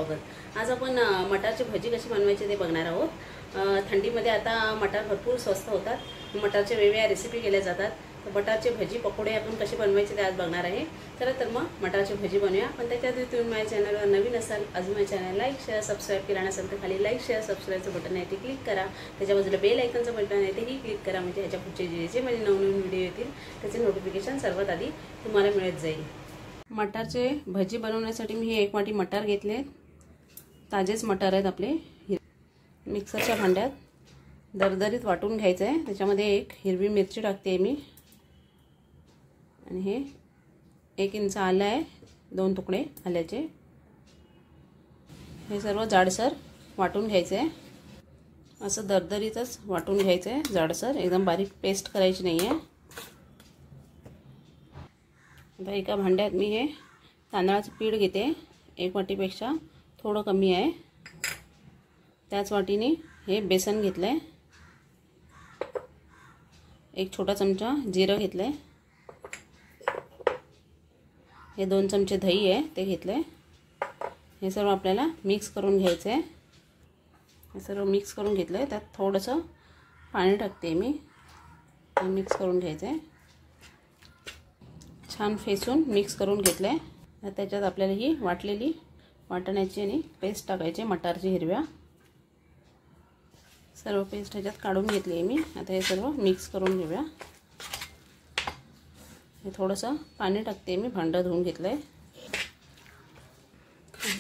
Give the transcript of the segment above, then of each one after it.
स्वागत। आज आपण मटारची भजी कशी बनवायची ते बघणार आहोत। थंडीमध्ये आता मटार भरपूर स्वस्त होतात, मटारच्या वेगवेगळ्या रेसिपी केल्या जातात। तर मटारची भजी पकोडे आपण कशी बनवायची ते आज बघणार आहे। चला तर मग मटारची भजी बनवूया। पण त्याच्याआधी तुम्ही माझ्या चॅनलवर नवीन असाल, अजून माझ्या चॅनल लाईक शेअर सबस्क्राईब केला नसेल तर खाली लाईक शेअर सबस्क्राईबचं बटन आहे ते क्लिक करा। त्याच्या बाजूला बेल आयकॉनचं बटन आहे तेही क्लिक करा, म्हणजे ह्याच्या पुढचे जे माझे नवनवीन व्हिडिओ येतील त्याचे नोटिफिकेशन सर्वात आधी तुम्हाला मिळत जाईल। मटारचे भजी बनवण्यासाठी मी एक वाटी मटार घेतले। ताजेच मटार आहेत आपले। मिक्सरच्या भांड्यात दरदरीत वाटून घ्यायचं आहे। त्याच्यामध्ये एक हिरवी मिरची टाकते मी, आणि हे 1 इंच आलं आहे, 2 तुकडे आल्याचे। हे सर्व जाडसर वाटून घ्यायचं आहे। असं दरदरीतच वाटून घ्यायचं आहे, जाडसर, एकदम बारीक पेस्ट करायची नाही आहे। आता एका भांड्यात मी हे तांदळाचं पीठ घेते। 1 वाटीपेक्षा थोडं कमी आहे। त्याच वाटीने हे बेसन घेतलं आहे। 1 छोटा चमचा जिरं घेतलं आहे। हे 2 चमचे दही आहे ते घेतलं आहे। हे सर्व आपल्याला मिक्स करून घ्यायचं आहे। हे सर्व मिक्स करून घेतलं आहे। त्यात थोडंसं पाणी टाकते मी, मिक्स करून घ्यायचं आहे। छान फेसून मिक्स करून घेतलं आहे। त्याच्यात आपल्याला ही वाटलेली वाटण्याची आणि पेस्ट टाकायची मटारची हिरव्या। सर्व पेस्ट ह्याच्यात काढून घेतली आहे मी। आता हे सर्व मिक्स करून घेऊया। हे थोडंसं पाणी टाकते मी, भांडं धुवून घेतलं आहे।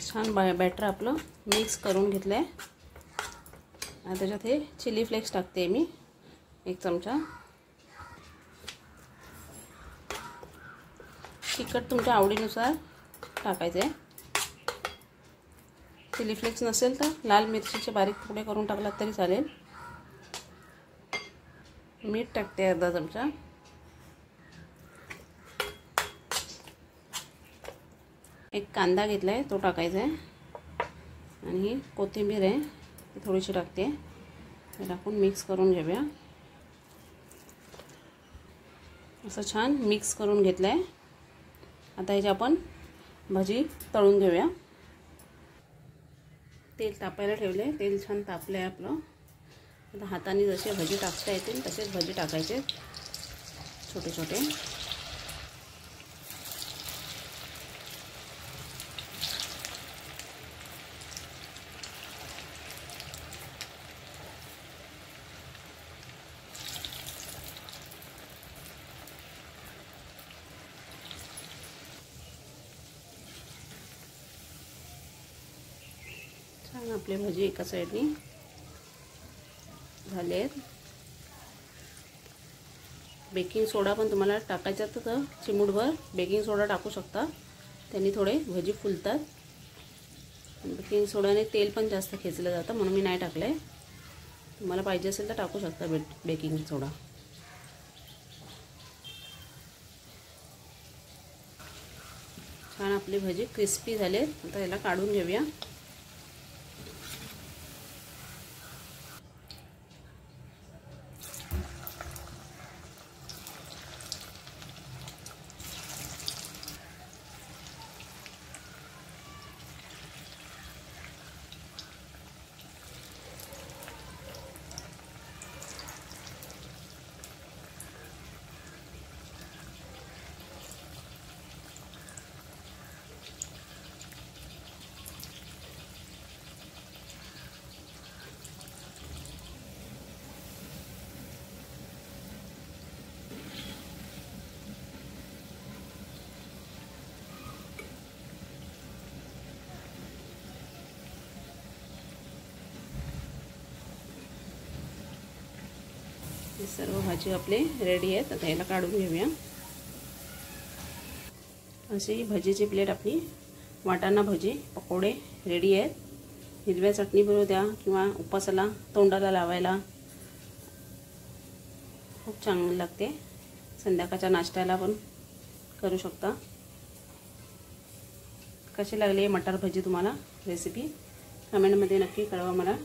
छान बॅटर आपलं मिक्स करून घेतलं आहे। आता त्याच्यात हे चिली फ्लेक्स टाकते मी 1 चमचा। तिखट तुमच्या आवडीनुसार टाकायचं आहे। चिली फ्लेक्स नसेल तर लाल मिरचीचे बारीक तुकडे करून टाकलात तरी चालेल। मीठ टाकते अर्धा चमचा। एक कांदा घेतला आहे तो टाकायचा आहे, आणि ही कोथिंबीर आहे ती थोडीशी टाकते। हे टाकून मिक्स करून घेऊया। असं छान मिक्स करून घेतलं आहे। आता ह्याची आपण भजी तळून घेऊया। तेल तापायला ठेवले, तेल छान तापलं आहे आपलं। आता हाताने जसे भजी टाकता येतील तसेच भजी टाकायचे, छोटे छोटे। छान आपले भजी एका साईडनी झाले आहेत। बेकिंग सोडा पण तुम्हाला टाकायचा तर चिमूटभर बेकिंग सोडा टाकू शकता, त्यांनी थोडे भजी फुलतात। बेकिंग सोडाने तेल पण जास्त खेचलं जातं, म्हणून मी नाही टाकलं आहे। तुम्हाला पाहिजे असेल तर टाकू शकता बेकिंग सोडा। छान आपली भजी क्रिस्पी झाले। आता याला काढून घेऊया। हे सर्व भाजी आपले रेडी आहेत। आता याला काढून घेऊया। अशी भजीची प्लेट आपली वाटाणा भजी पकोडे रेडी आहेत। हिरव्या चटणी बरोबर द्या किंवा उपासाला तोंडाला लावायला खूप चांगली लागते। संध्याकाळच्या नाश्त्याला पण करू शकता। कशी लागली मटार भजी तुम्हाला रेसिपी कमेंटमध्ये नक्की कळवा मला।